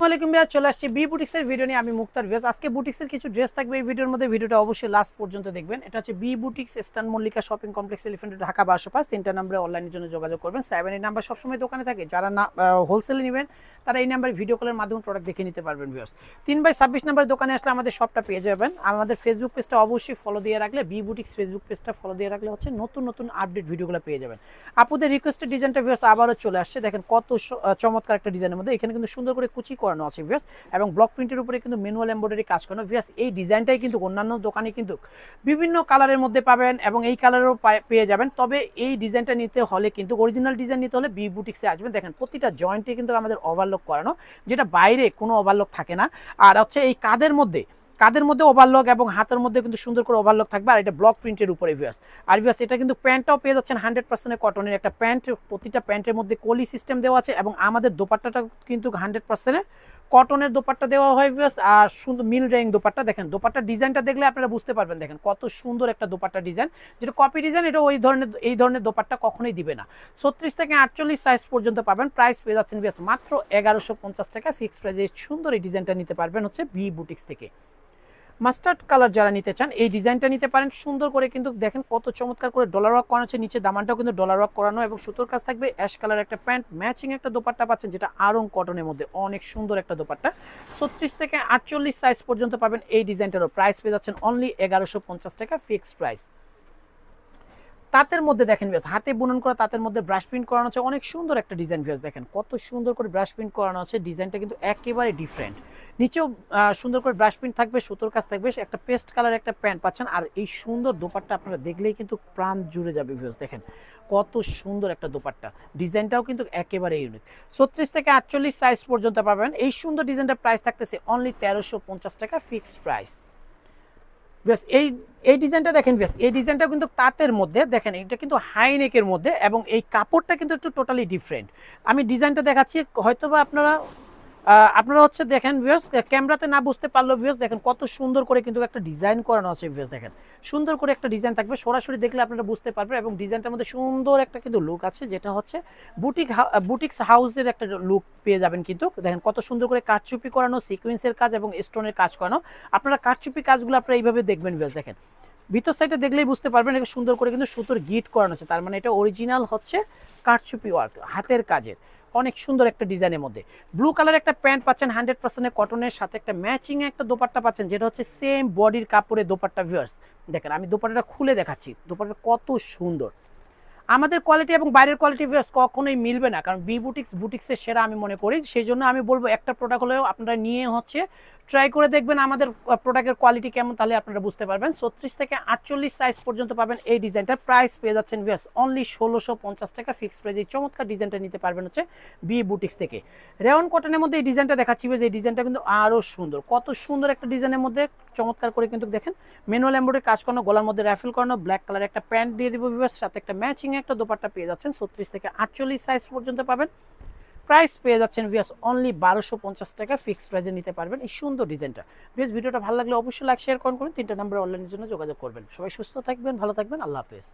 আসসালামু আলাইকুম চলে আসছে বি বুটিক্সের ভিডিও নিয়ে আমি মুক্তার ভিউয়ার্স। আজকে বুটিক্সের কিছু ড্রেস থাকবে এই ভিডিওর মধ্যে, ভিডিওটা অবশ্যই লাস্ট পর্যন্ত দেখবেন। এটা হচ্ছে B boutiques, eastern Mallika shopping complex, elephant road, Dhaka 1205। 3টা নম্বরে অনলাইনের জন্য যোগাযোগ করবেন। 7 নাম্বার সবসময় দোকানে থাকে, যারা না হোলসেলে নেবেন তারা এই নাম্বারে ভিডিও কলের মাধ্যমে প্রোডাক্ট দেখে নিতে পারবেন ভিউয়ার্স। 3/26 নাম্বার দোকানে আসলে আমাদের শপটা পেয়ে যাবেন। আমাদের ফেসবুক পেজটা অবশ্যই ফলো দিয়ে রাখলে, বি বুটিক্স ফেসবুক পেজটা ফলো দিয়ে রাখলে হচ্ছে নতুন নতুন আপডেট ভিডিওগুলো পেয়ে যাবেন। আপুদের রিকোয়েস্টেড ডিজাইনটা ভিউয়ার্স আবারও চলে আসছে। দেখেন কত চমৎকার একটা ডিজাইনের মধ্যে, এখানে কিন্তু সুন্দর করে কুচি করানো আছে ভিউয়ার্স, এবং ব্লক প্রিন্টের উপরে কিন্তু ম্যানুয়াল এমব্রয়ডারি কাজ করানো ভিউয়ার্স। এই ডিজাইনটাই কিন্তু অন্যান্য দোকানে কিন্তু বিভিন্ন কালারের মধ্যে পাবেন এবং এই কালারেরও পেয়ে যাবেন। তবে এই ডিজাইনটা নিতে হলে কিন্তু অরিজিনাল ডিজাইন নিতে হলে বি বুটিক্সে আসবেন। দেখেন প্রতিটা জয়েন্টে কিন্তু আমাদের ওভারলক করানো, যেটা বাইরে কোনো ওভারলক থাকে না। আর হচ্ছে এই কাঁধের মধ্যে ওভারলক এবং হাতের মধ্যে কিন্তু সুন্দর করে ওভারলক থাকবে, আর এটা ব্লক প্রিন্টের উপরে ভিউয়ার্স। আর ভিউয়ার্স এটা কিন্তু প্যান্টটাও পেয়ে যাচ্ছেন 100% কটনের একটা প্যান্ট। প্রতিটা প্যান্টের মধ্যে কলি সিস্টেম দেওয়া আছে এবং আমাদের দোপাট্টাটা কিন্তু 100% কটনের দোপাট্টা দেওয়া হয় ভিউয়ার্স। আর সুন্দর মিল রেইং দোপাট্টা, দেখেন দোপাট্টার ডিজাইনটা দেখলে আপনারা বুঝতে পারবেন। দেখেন কত সুন্দর একটা দোপাট্টা ডিজাইন, যেটা কপি ডিজাইন, এটা এই ধরনের দোপাট্টা কখনোই দিবে না। 36 থেকে 48 সাইজ পর্যন্ত পাবেন। প্রাইস পেয়ে যাচ্ছেন ভিউয়ার্স মাত্র 1150 টাকা ফিক্সড প্রাইসে। সুন্দর এই ডিজাইনটা নিতে পারবেন হচ্ছে বি বুটিক্স থেকে। মাস্টার্ড কালার যারা নিতে চান এই ডিজাইনটা নিতে পারেন। সুন্দর করে কিন্তু দেখেন কত চমৎকার করে ডলার ওয়ার্ক করানো আছে, নিচে দামানটাও কিন্তু ডলার ওয়ার্ক করানো এবং সুতোর কাজ থাকবে। অ্যাশ কালার একটা প্যান্ট, ম্যাচিং একটা দোপাট্টা পাচ্ছেন, যেটা আরং কটনের মধ্যে অনেক সুন্দর একটা দোপাট্টা। 36 থেকে 48 সাইজ পর্যন্ত পাবেন এই ডিজাইনটারও। প্রাইস পেয়ে যাচ্ছেন অনলি 1150 টাকা ফিক্সড প্রাইস। তাঁতের মধ্যে দেখেন ভিউয়ার্স, হাতে বুনন করা তাঁতের মধ্যে ব্রাশ প্রিন্ট করানো আছে, অনেক সুন্দর একটা ডিজাইন ভিউয়ার্স। দেখেন কত সুন্দর করে ব্রাশ প্রিন্ট করানো আছে, ডিজাইনটা কিন্তু একেবারে ডিফারেন্ট। নিচেও সুন্দর করে ব্রাশ প্রিন্ট থাকবে, সুতোর কাজ থাকবে, একটা পেস্ট কালার একটা প্যান্ট পাচ্ছেন। আর এই সুন্দর দোপাট্টা আপনারা দেখলেই কিন্তু প্রাণ জুড়ে যাবে ভিউয়ার্স। দেখেন কত সুন্দর একটা দোপাট্টা, ডিজাইনটাও কিন্তু একেবারে ইউনিক। 36 থেকে 48 সাইজ পর্যন্ত পাবেন এই সুন্দর ডিজাইনটার। প্রাইস থাকতেছে অনলি 1350 টাকা ফিক্সড প্রাইস। এই ডিজাইনটা দেখেন ভিউয়ার্স, এই ডিজাইনটা কিন্তু তাঁতের মধ্যে, দেখেন এটা কিন্তু হাই নেকের মধ্যে এবং এই কাপড়টা কিন্তু একটু টোটালি ডিফারেন্ট। আমি ডিজাইনটা দেখাচ্ছি, হয়তোবা আপনারা হচ্ছে দেখেন ভিউয়ার্স, ক্যামেরাতে না বুঝতে পারলেও ভিউয়ার্স দেখেন কত সুন্দর করে কিন্তু একটা ডিজাইন করানো আছে ভিউয়ার্স। দেখেন সুন্দর করে একটা ডিজাইন থাকবে, সরাসরি দেখলে আপনারা বুঝতে পারবেন। এবং ডিজাইনটার মধ্যে সুন্দর একটা কিন্তু লুক আছে, যেটা হচ্ছে বুটিক্স হাউসের একটা লুক পেয়ে যাবেন। কিন্তু দেখেন কত সুন্দর করে কাঠচুপি করানো, সিকোয়েন্সের কাজ এবং স্টোনের কাজ করানো। আপনারা কাঠচুপি কাজগুলো আপনারা এইভাবে দেখবেন ভিউয়ার্স। দেখেন ভিতর সাইডে দেখলেই বুঝতে পারবেন এটা সুন্দর করে কিন্তু সুতোর গিট করানো আছে, তার মানে এটা অরিজিনাল হচ্ছে কাঠচুপি ওয়ার্ক, হাতের কাজের। অনেক সুন্দর একটা ডিজাইনের মধ্যে ব্লু কালার একটা প্যান্ট পাচ্ছেন 100% কটনের সাথে একটা ম্যাচিং একটা দোপাট্টা পাচ্ছেন, যেটা হচ্ছে সেম বডির কাপড়ের দোপাট্টা ভিউয়ার্স। দেখেন আমি দোপাট্টাটা খুলে দেখাচ্ছি, দোপাট্টা কত সুন্দর। আমাদের কোয়ালিটি এবং বাইরের কোয়ালিটি ভিউয়ার্স কখনোই মিলবে না, কারণ বি বুটিক্সের সেরা আমি মনে করি। সেই জন্য আমি বলবো একটা প্রোডাক্ট হলেও আপনারা নিয়ে হচ্ছে ট্রাই করে দেখবেন আমাদের প্রোডাক্টের কোয়ালিটি কেমন, তাহলে আপনারা বুঝতে পারবেন। 36 থেকে 48 সাইজ পর্যন্ত পাবেন এই ডিজাইনটার। প্রাইস পেয়ে যাচ্ছেন ভিউয়ার্স অনলি 1650 টাকা ফিক্সড প্রাইস। এই চমৎকার ডিজাইনটা নিতে পারবেন হচ্ছে বি বুটিক্স থেকে। রেওন কটনের মধ্যে এই ডিজাইনটা দেখাচ্ছি, এই ডিজাইনটা কিন্তু আরও সুন্দর, কত সুন্দর একটা ডিজাইনের মধ্যে চমৎকার করে কিন্তু দেখেন ম্যানুয়াল এমব্রয়ডারি কাজ করানো, গলার মধ্যে র্যাফেল করানো, ব্ল্যাক কালার একটা প্যান্ট দিয়ে দিব ভিউয়ার্স, সাথে একটা ম্যাচিং একটা দোপাট্টা পেয়ে যাচ্ছেন। 36 থেকে 48 সাইজ পর্যন্ত পাবেন। প্রাইস পেয়ে যাচ্ছেন ভিউয়ার্স অনলি 1250 টাকা ফিক্সড প্রাইসে নিতে পারবেন এই সুন্দর ডিজাইনটা। ভিউয়ার্স ভিডিওটা ভালো লাগলে অবশ্যই লাইক শেয়ার করুন, 3টা নম্বরে অনলাইনের জন্য যোগাযোগ করবেন। সবাই সুস্থ থাকবেন, ভালো থাকবেন, আল্লাহ হাফেজ।